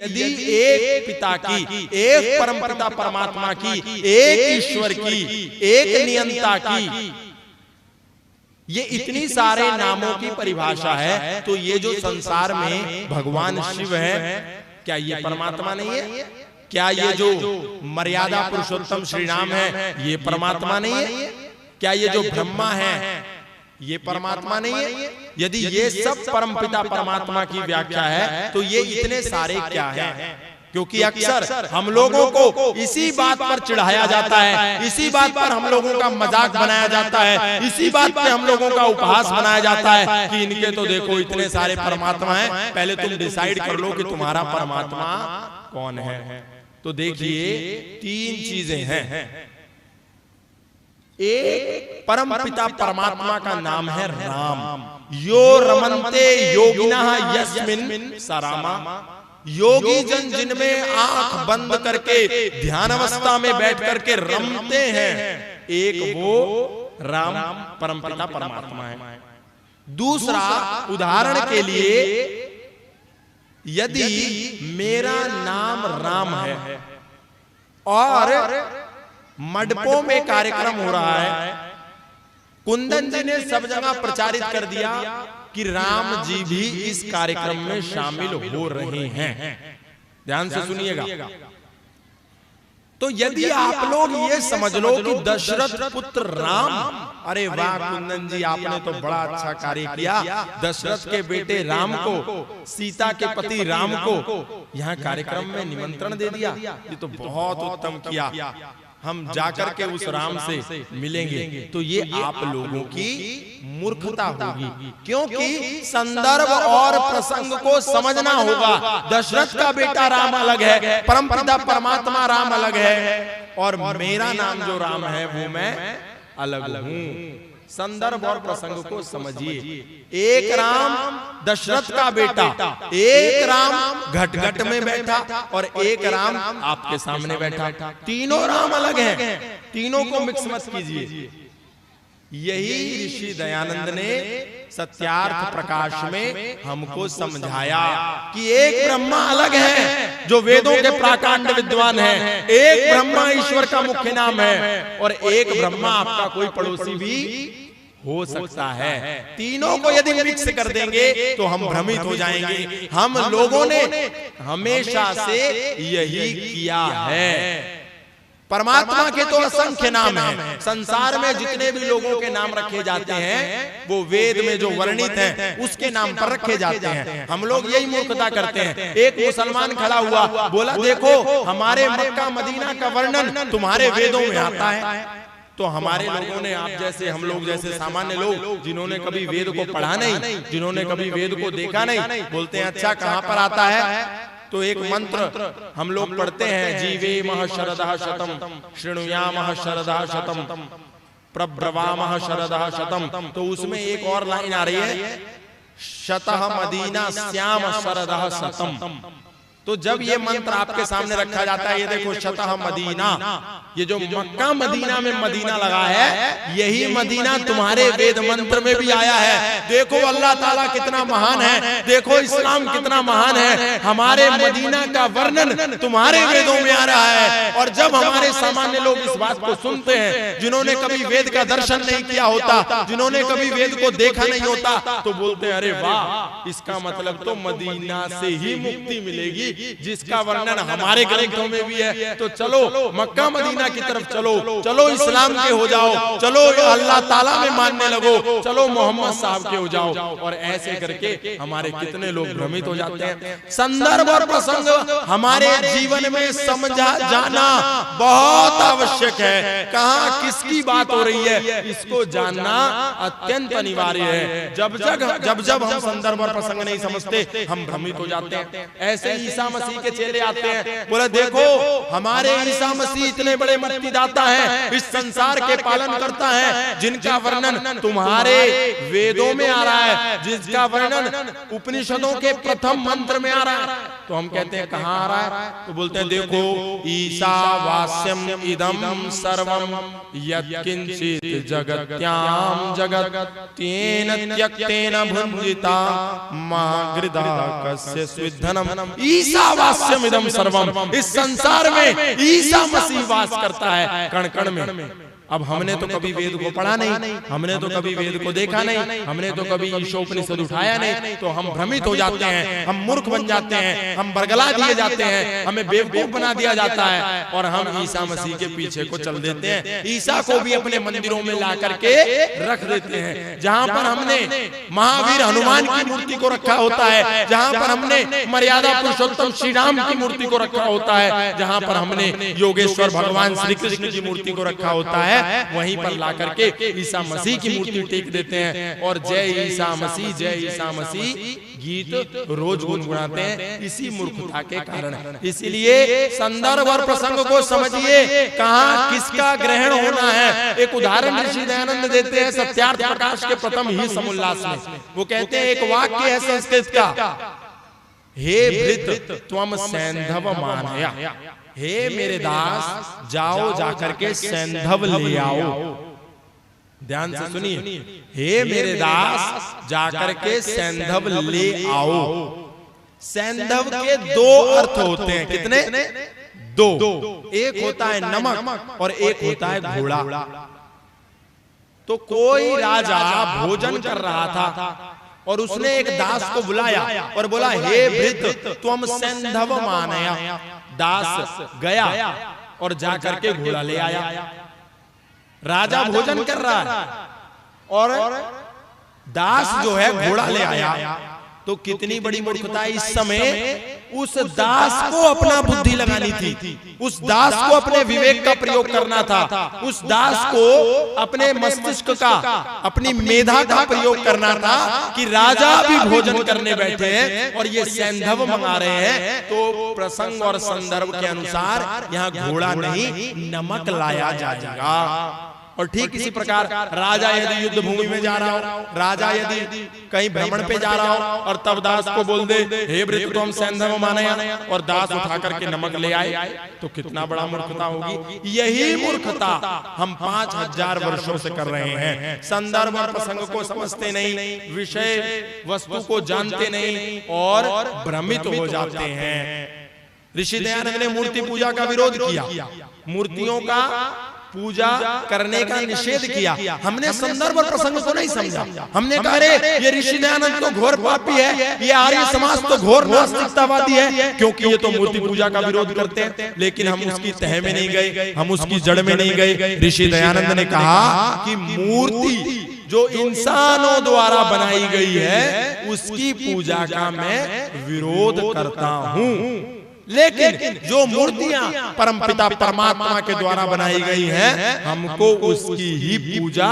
यदि एक पिता की, एक परमपिता परमात्मा की, एक ईश्वर की, एक नियंता की, ये इतनी सारे नामों की परिभाषा है, तो ये जो संसार में भगवान शिव है, क्या ये परमात्मा नहीं है? क्या ये जो मर्यादा पुरुषोत्तम श्री राम है, ये परमात्मा नहीं है? क्या ये जो ब्रह्मा है, ये परमात्मा नहीं है? यदि ये सब परमपिता परमात्मा की व्याख्या है, तो ये इतने सारे क्या हैं? क्योंकि अक्सर हम लोगों को इसी बात पर चिढ़ाया जाता है, इसी बात पर हम लोगों का मजाक बनाया जाता है, इसी बात पे हम लोगों का उपहास बनाया जाता है कि इनके तो देखो इतने सारे परमात्मा हैं, पहले तुम डिसाइड कर लो कि तुम्हारा परमात्मा कौन है। तो देखिए 3 चीजें हैं। एक परम पिता परमात्मा का नाम है राम। यो रमन्ते योगिनः यस्मिन् सरामा। योगी जन जिनमें आंख बंद करके ध्यान अवस्था में बैठ करके रमते हैं, एक वो राम परम पिता परमात्मा है। दूसरा उदाहरण के लिए, यदि मेरा नाम राम है और मंडपों में कार्यक्रम हो रहा है, कुंदन जी ने सब जगह प्रचारित कर दिया कि राम जी भी इस कार्यक्रम में शामिल हो रहे हैं। ध्यान से सुनिएगा। तो यदि आप लोग ये समझ लो कि दशरथ पुत्र राम, अरे वाह कुंदन जी आपने तो बड़ा अच्छा कार्य किया, दशरथ के बेटे राम को, सीता के पति राम को यहाँ कार्यक्रम में निमंत्रण दे दिया, ये तो बहुत उत्तम किया, हम जाकर के उस राम से मिलेंगे। तो ये आप लोगों की मूर्खता होगी, क्योंकि संदर्भ और प्रसंग को समझना होगा। दशरथ का बेटा राम अलग है, परमपिता परमात्मा राम अलग है, और मेरा नाम जो राम है वो मैं अलग हूं। संदर्भ और प्रसंग को समझिए। एक राम दशरथ का बेटा, एक राम घट घट में बैठा, और एक राम आपके सामने बैठा। तीनों राम अलग हैं, तीनों को मिक्स मत कीजिए। यही ऋषि दयानंद ने सत्यार्थ प्रकाश में हमको समझाया कि एक ब्रह्मा अलग है जो वेदों के प्राकांड विद्वान है, एक ब्रह्मा ईश्वर का मुख्य नाम है, और एक ब्रह्मा आपका कोई पड़ोसी भी हो सकता है। तीनों को यदि मिक्स कर देंगे तो हम भ्रमित हो जाएंगे। हम लोगों ने हमेशा से यही किया है। परमात्मा के तो असंख्य नाम हैं। संसार में जितने भी लोगों के नाम रखे जाते हैं वो वेद में जो वर्णित हैं उसके नाम पर रखे जाते हैं। हम लोग यही मूर्खता करते हैं। एक मुसलमान खड़ा हुआ, बोला देखो हमारे मक्का मदीना का वर्णन तुम्हारे वेदों में आता है। तो हमारे लोगों ने, आप जैसे, हम लोग जैसे सामान्य लोग जिन्होंने कभी वेद को पढ़ा नहीं, जिन्होंने कभी वेद को देखा नहीं, बोलते हैं अच्छा कहाँ पर आता है। तो एक मंत्र हम लोग पढ़ते हैं, जीवे मह शरदः शतम शृणुयामः शरदः शतम प्रब्रवामः शरदः शतम। तो उसमें एक और लाइन आ रही है, शतः मदीना श्याम शरदः शतम। तो जब ये मंत्र आपके सामने रखा जाता है, ये देखो शतः मदीना, ये जो मक्का मदीना में मदीना लगा है, यही मदीना तुम्हारे वेद मंत्र में भी आया है। देखो अल्लाह ताला कितना महान है, देखो इस्लाम कितना महान है, हमारे मदीना का वर्णन तुम्हारे वेदों में आ रहा है। और जब हमारे सामान्य लोग इस बात को सुनते हैं, जिन्होंने कभी वेद का दर्शन नहीं किया होता, जिन्होंने कभी वेद को देखा नहीं होता, तो बोलते हैं अरे वाह, इसका मतलब तो मदीना से ही मुक्ति मिलेगी जिसका वर्णन हमारे ग्रंथों में भी है। तो चलो मक्का मदीना की तरफ चलो, चलो इस्लाम के हो जाओ, चलो अल्लाह ताला में मानने लगो, चलो मोहम्मद साहब के हो जाओ। और ऐसे करके हमारे कितने लोग भ्रमित हो जाते हैं। संदर्भ और प्रसंग हमारे जीवन में समझा जाना बहुत आवश्यक है। कहाँ किसकी बात हो रही है इसको जानना अत्यंत अनिवार्य है। जब हम संदर्भ और प्रसंग नहीं समझते हम भ्रमित हो जाते हैं। ऐसे ईसा मसीह के चेले आते हैं, बोले देखो हमारे ईसा मसीह इतने बड़े मुक्तिदाता हैं, इस संसार के पालन करता है, जिनका वर्णन तुम्हारे वेदों में आ रहा है, जिसका वर्णन उपनिषदों के प्रथम मंत्र में आ रहा है। तो हम कहते हैं कहाँ आ रहा है? तो बोलते हैं देखो ईशावास्यम इदम सर्वम यत्किंचित् जगत्याम जगत् तेन त्यक्तेन भुंजिता मा गृधा कस्य स्विद्धनम। ईसावास्यम इदम सर्वम, इस संसार में ईसा मसीह वास करता है कण कण में। अब हमने तो कभी वेद को पढ़ा नहीं, हमने तो कभी वेद को देखा नहीं, हमने तो कभी ईशोपनिषद उठाया नहीं, तो हम भ्रमित हो जाते हैं, हम मूर्ख बन जाते हैं, हम बरगला दिए जाते हैं, हमें बेवकूफ बना दिया जाता है और हम ईसा मसीह के पीछे को चल देते हैं। ईसा को भी अपने मंदिरों में ला करके रख देते हैं। जहां पर हमने महावीर हनुमान की मूर्ति को रखा होता है, जहां पर हमने मर्यादा पुरुषोत्तम श्री राम की मूर्ति को रखा होता है, जहां पर हमने योगेश्वर भगवान श्री कृष्ण की मूर्ति को रखा होता है, वहीं पर ला करके ईसा मसीह की मूर्ति टेक देते हैं और जय ईसा मसीह, जय ईसा मसीह गीत रोज गुनगुनाते हैं, इसी मूर्खता के कारण। इसीलिए संदर्भ और प्रसंग को समझिए, कहां किसका ग्रहण होना है। एक उदाहरण ऋषि दयानंद देते हैं सत्यार्थ प्रकाश के प्रथम ही समुल्लास में। वो कहते हैं, एक वाक्य है संस्कृत का, हे भृत त्वम सैंधव मानया, हे मेरे दास जाओ जाकर के सैंधव ले आओ। ध्यान से सुनिए, हे मेरे दास जाकर के सैंधव ले आओ। सैंधव के दो अर्थ होते हैं, कितने? दो। एक होता है नमक और एक होता है घोड़ा। तो कोई राजा भोजन कर रहा था और उसने एक दास को बुलाया और बोला, हे भृत तुम सैंधव मानया। दास गया और जाकर के घोड़ा ले आया। राजा भोजन कर रहा है और दास जो है घोड़ा ले आया। तो कितनी बड़ी मूर्खता। इस समय उस दास को अपना बुद्धि लगानी थी, उस दास को अपने विवेक का प्रयोग करना था, उस दास को अपने मस्तिष्क का, अपनी मेधा का प्रयोग करना था कि राजा भी भोजन करने बैठे हैं और ये सैंधव मंगा रहे हैं, तो प्रसंग और संदर्भ के अनुसार यहाँ घोड़ा नहीं नमक लाया जाएगा। और ठीक इसी प्रकार राजा यदि युद्ध भूमि में जा रहा हो, राजा यदि कहीं भ्रमण पे जा रहा हो और तब दास को बोल दे, हे भृत्य तुम सैंधव मानया, और दास उठा करके नमक ले आए, तो कितना बड़ा मूर्खता होगी। यही मूर्खता हम 5000 वर्षों से कर रहे हैं। संदर्भ और प्रसंग को समझते नहीं, विषय वस्तु को जानते नहीं और भ्रमित हो जाते हैं। ऋषि दयानंद ने मूर्ति पूजा का विरोध किया, मूर्तियों का पूजा करने का निषेध किया। हमने संदर्भ और प्रसंग को नहीं समझा। हमने कहा, अरे ये ऋषि दयानंद तो घोर पापी है, ये आर्य समाज तो घोर नास्तिकतावादी है, क्योंकि ये तो मूर्ति पूजा का विरोध करते हैं। लेकिन हम उसकी तह में नहीं गए, हम उसकी जड़ में नहीं गए। ऋषि दयानंद ने कहा कि मूर्ति जो इंसानों द्वारा बनाई गई है उसकी पूजा का मैं विरोध करता हूं, लेकिन जो मूर्तियां परमपिता परमात्मा के द्वारा बनाई गई हैं, हमको उसकी ही पूजा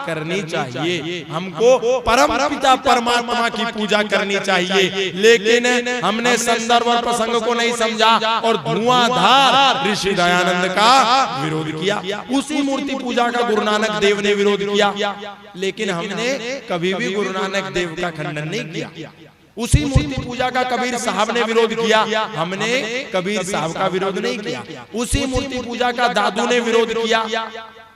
करनी चाहिए, हमको परमपिता परमात्मा की पूजा करनी चाहिए। लेकिन हमने संदर्भ और प्रसंग को नहीं समझा और धुआंधार ऋषि दयानंद का विरोध किया। उसी मूर्ति पूजा का गुरु नानक देव ने विरोध किया, लेकिन हमने कभी भी गुरु नानक देव का खंडन नहीं किया। उसी मूर्ति पूजा का कबीर साहब ने विरोध किया, हमने कबीर साहब का विरोध नहीं किया। उसी मूर्ति पूजा का दादू ने विरोध किया,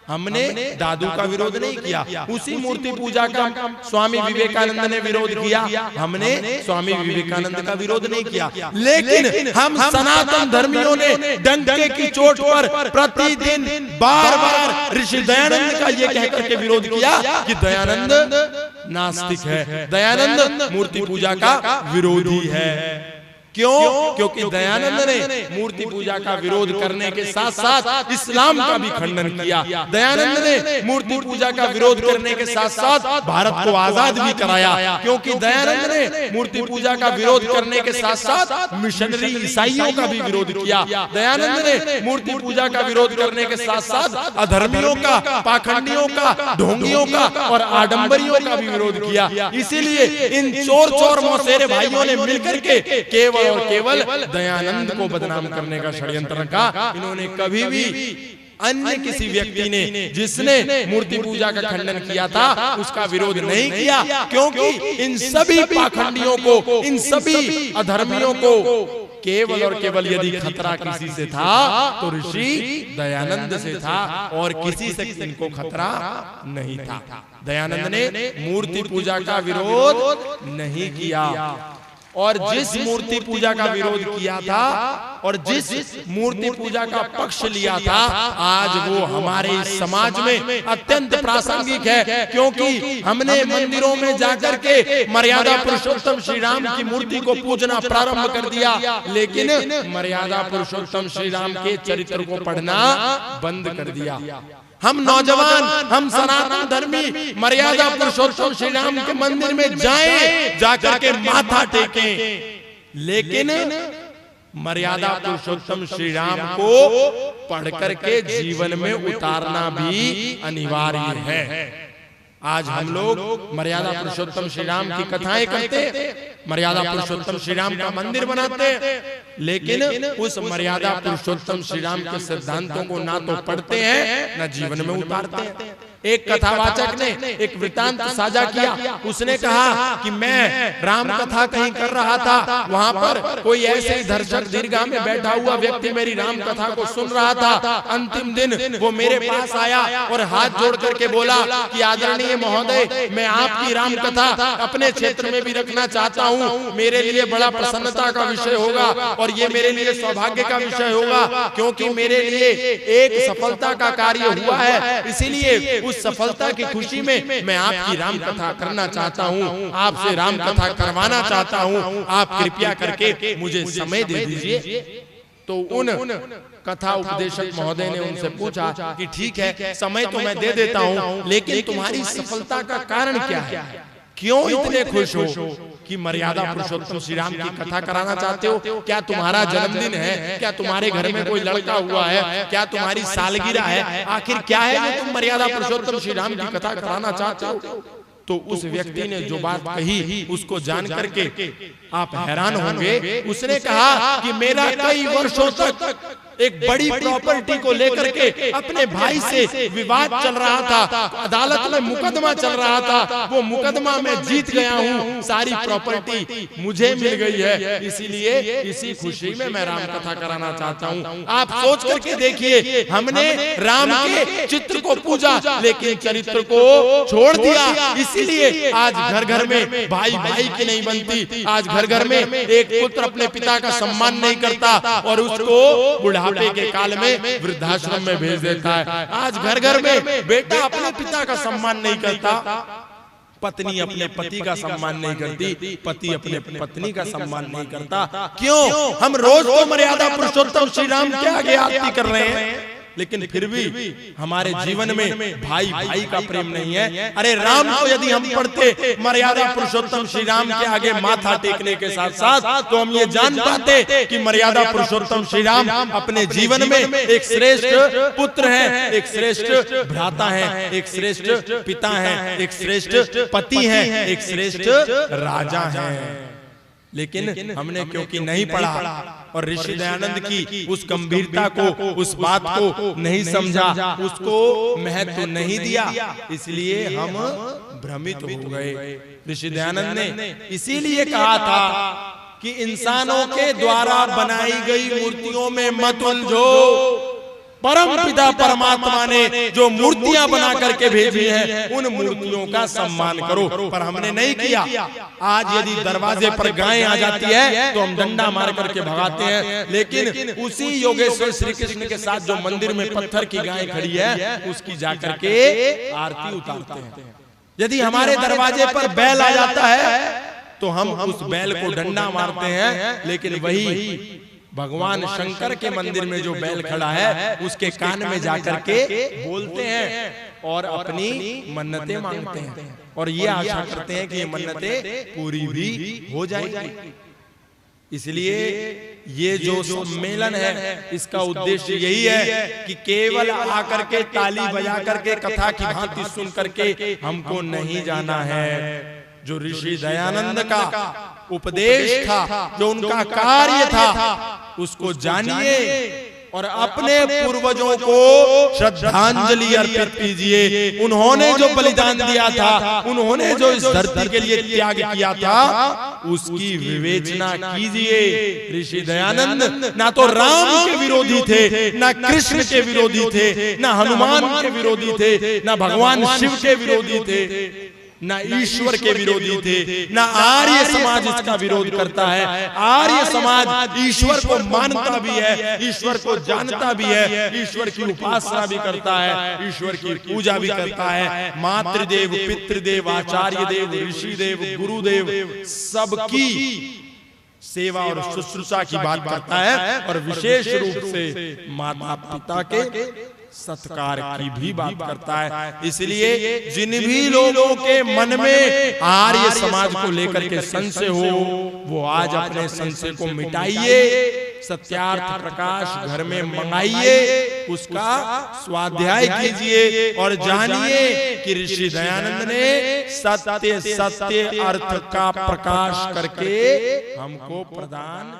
हमने दादू का विरोध नहीं किया। उसी मूर्ति पूजा का स्वामी विवेकानंद ने विरोध किया, हमने स्वामी विवेकानंद का विरोध नहीं किया। लेकिन हम सनातन धर्मियों ने डंके की चोट पर प्रतिदिन बार बार ऋषि दयानंद का ये कहकर के विरोध किया कि दयानंद नास्तिक है, दयानंद मूर्ति पूजा का विरोधी है। क्यों? क्योंकि दयानंद ने मूर्ति पूजा का विरोध करने के साथ साथ इस्लाम का भी खंडन किया। दयानंद ने मूर्ति पूजा का विरोध करने के साथ साथ भारत को आजाद भी कराया, क्योंकि दयानंद ने मूर्ति पूजा का विरोध करने के साथ साथ मिशनरी ईसाइयों का भी विरोध किया। दयानंद ने मूर्ति पूजा का विरोध करने के साथ साथ अधर्मियों का, पाखंडियों का, ढोंगियों का और आडंबरियों का भी विरोध किया। इसीलिए इन चोर मौसेरे भाइयों ने मिलकर के केवल और केवल दयानंद को बदनाम करने का षड्यंत्र रखा। इन्होंने कभी भी अन्य किसी व्यक्ति ने जिसने मूर्ति पूजा का खंडन किया था उसका विरोध नहीं किया, क्योंकि इन सभी पाखंडियों को, इन सभी अधर्मियों को केवल और केवल यदि खतरा किसी से था तो ऋषि दयानंद से था और किसी से इनको खतरा नहीं था। दयानंद ने मूर्ति पूजा का विरोध नहीं किया। और जिस मूर्ति पूजा का विरोध किया था और जिस मूर्ति पूजा का पक्ष लिया था, आज वो हमारे समाज में अत्यंत प्रासंगिक है, क्योंकि हमने मंदिरों में जाकर के मर्यादा पुरुषोत्तम श्री राम की मूर्ति को पूजना प्रारंभ कर दिया, लेकिन मर्यादा पुरुषोत्तम श्री राम के चरित्र को पढ़ना बंद कर दिया। हम नौजवान, हम सनातन धर्मी मर्यादा पुरुषोत्तम श्री राम के मंदिर में जाएं, जाकर के माथा टेकें, लेकिन मर्यादा पुरुषोत्तम श्री राम को पढ़ करके जीवन में उतारना भी अनिवार्य है। आज हम लोग मर्यादा पुरुषोत्तम श्री राम की कथाएं करते, मर्यादा पुरुषोत्तम श्री राम का मंदिर बनाते, लेकिन उस मर्यादा पुरुषोत्तम श्री राम के सिद्धांतों को ना तो पढ़ते हैं ना जीवन में उतारते हैं। एक कथावाचक ने एक वृत्तांत साझा किया, उसने कहा कि मैं राम कथा कहीं कर रहा था, वहां पर कोई ऐसे ही दर्शक दीर्घा में बैठा हुआ व्यक्ति मेरी राम कथा को सुन रहा था। अंतिम दिन वो मेरे पास आया और हाथ जोड़ करके बोला कि आदरणीय महोदय, मैं आपकी राम कथा अपने क्षेत्र में भी रखना चाहता हूँ, मेरे लिए बड़ा प्रसन्नता का विषय होगा और ये मेरे लिए सौभाग्य का विषय होगा, क्योंकि मेरे लिए एक सफलता का कार्य हुआ है, इसीलिए उस सफलता की खुशी में मैं आपकी राम कथा करना चाहता हूँ, आपसे राम कथा करवाना चाहता हूँ, आप कृपया करके मुझे समय दे दीजिए। तो उन कथा उपदेशक महोदय ने उनसे पूछा कि ठीक है, समय तो मैं दे देता हूँ, लेकिन तुम्हारी सफलता का कारण क्या है, क्यों इतने खुश हो कि मर्यादा पुरुषोत्तम श्री राम की कथा कराना चाहते हो? क्या तुम्हारा जन्मदिन है? क्या तुम्हारे घर में कोई लड़का हुआ है? क्या तुम्हारी सालगिरह है? आखिर क्या है जो तुम मर्यादा पुरुषोत्तम श्री राम की कथा कराना चाहते हो? तो उस व्यक्ति ने जो बात कही उसको जान करके आप हैरान होंगे। उसने कहा कि मेरा कई वर्षों तक एक बड़ी प्रॉपर्टी को लेकर के अपने भाई से विवाद चल रहा था, अदालत में मुकदमा चल रहा था, वो मुकदमा में जीत गया हूँ, सारी प्रॉपर्टी मुझे मिल गई है, इसीलिए इसी खुशी में मैं राम कथा कराना चाहता हूँ। आप सोच करके देखिए, हमने राम के चित्र को पूजा लेकिन चरित्र को छोड़ दिया, इसीलिए आज घर घर में भाई भाई की नहीं बनती, आज घर घर में एक पुत्र अपने पिता का सम्मान नहीं करता और उसको बुढ़ापे के काल में वृद्धाश्रम में भेज देता है। आज घर घर में बेटा अपने पिता का सम्मान नहीं करता, पत्नी अपने पति का सम्मान नहीं करती, पति अपने पत्नी का सम्मान नहीं करता। क्यों? हम रोज तो मर्यादा पुरुषोत्तम श्री राम के आगे आरती कर रहे हैं, लेकिन फिर भी हमारे जीवन में भाई भाई का प्रेम नहीं है। अरे राम को यदि हम पढ़ते मर्यादा पुरुषोत्तम श्री राम के आगे माथा टेकने के साथ साथ, तो हम ये जान पाते कि मर्यादा पुरुषोत्तम श्री राम अपने जीवन में एक श्रेष्ठ पुत्र हैं, एक श्रेष्ठ भ्राता हैं, एक श्रेष्ठ पिता हैं, एक श्रेष्ठ पति हैं, एक श्रेष्ठ राजा हैं। लेकिन हमने क्योंकि नहीं पढ़ा और ऋषि दयानंद की उस गंभीरता को, उस बात को नहीं समझा, उसको महत्व नहीं दिया, इसलिए हम भ्रमित हो गए। ऋषि दयानंद ने इसीलिए कहा था कि इंसानों के द्वारा बनाई गई मूर्तियों में मत उलझो, परम पिता परमात्मा ने जो मूर्तियां बना करके भेजी हैं उन मूर्तियों का सम्मान करो, पर हमने नहीं किया। आज यदि दरवाजे पर गाय आ जाती है तो हम डंडा मार करके भगाते हैं, लेकिन उसी योगेश्वर श्री कृष्ण के साथ जो मंदिर में पत्थर की गाय खड़ी है उसकी जाकर के आरती उतारते हैं। यदि हमारे दरवाजे पर बैल आ जाता है तो हम उस बैल को डंडा मारते हैं, लेकिन वही भगवान शंकर के मंदिर में जो बैल खड़ा है उसके कान में जाकर के बोलते हैं और अपनी मन्नतें मांगते हैं और ये आशा करते हैं कि ये मन्नतें पूरी भी हो जाएगी। इसलिए ये जो सम्मेलन है इसका उद्देश्य यही है कि केवल आकर के ताली बजा करके कथा की भांति सुन करके हमको नहीं जाना है। जो ऋषि दयानंद का उपदेश था, जो उनका कार्य था, उसको जानिए और अपने पूर्वजों को श्रद्धांजलि अर्पित कीजिए। उन्होंने जो बलिदान दिया था, उन्होंने जो इस धरती के लिए त्याग किया था, उसकी विवेचना कीजिए। ऋषि दयानंद ना तो राम के विरोधी थे, ना कृष्ण के विरोधी थे, ना हनुमान के विरोधी थे, ना भगवान शिव के विरोधी थे, ना ईश्वर के विरोधी थे, ना आर्य समाज इसका विरोध करता है। आर्य समाज ईश्वर को मानता भी है, ईश्वर को जानता भी है, ईश्वर की उपासना भी करता है, ईश्वर की पूजा भी करता है। मातृदेव, पितृदेव, आचार्य देव, ऋषि देव, गुरुदेव सबकी सेवा और शुश्रूषा की बात करता है, और विशेष रूप से माता पिता के सत्कार की भी बात करता है। इसलिए जिन भी लोगों के मन में आर्य समाज को लेकर के संशय हो, वो आज अपने संशय को मिटाइए, सत्यार्थ प्रकाश घर में मंगाइए, उसका स्वाध्याय कीजिए और जानिए कि ऋषि दयानंद ने सत्य सत्य अर्थ का प्रकाश करके हमको प्रदान